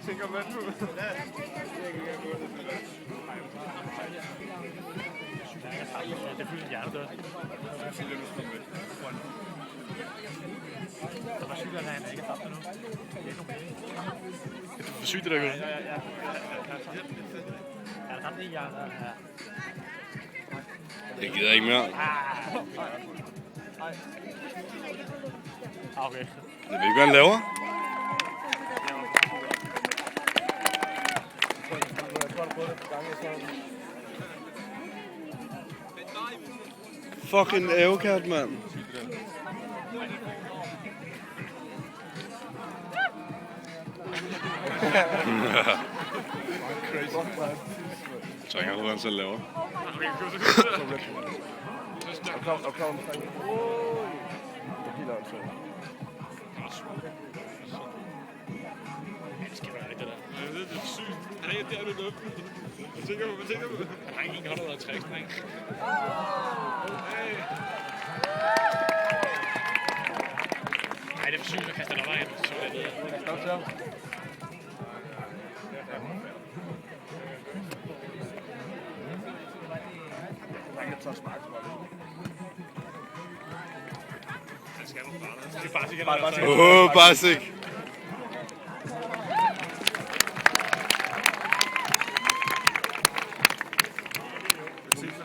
tænker man nu? Det er fuldstændig hjernedødt. Der var cyklerne, han ikke har tabt endnu. Det er for sygt, det der gør. Ja. Er der samt en hjerne? Ja. Jeg gider ikke mere. Okay. Jeg ved ikke, hvad han laver. Fucking ævekat, mand. Så jeg kan hvad han selv laver. Det skal være det der. Det er sygt. Han er ikke der, du løber. Hvad tænker du? Han har ikke 160, ikke? Nej, det er for sygt, at kaste den over ind. Så er det videre. Det er faktisk ikke Basic.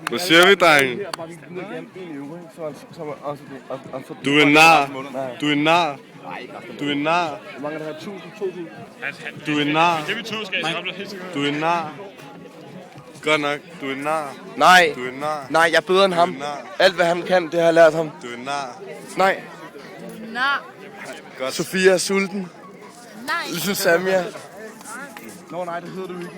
Hvad siger vi, drenge? Du er nar. Du er nar. Du er nar. Hvor mange er der? 1000, 2000? Du er nar. Det vi to skal i samle helt Du er nar. Godt nok. Du er nar. Nej, Du er nar. nej, jeg er bedre end ham. Alt hvad han kan, det har jeg lært ham. Du er nar. Nej, Godt. Sofia er sulten. Nej. Ligesom Samia. Nå nej, det hedder du ikke.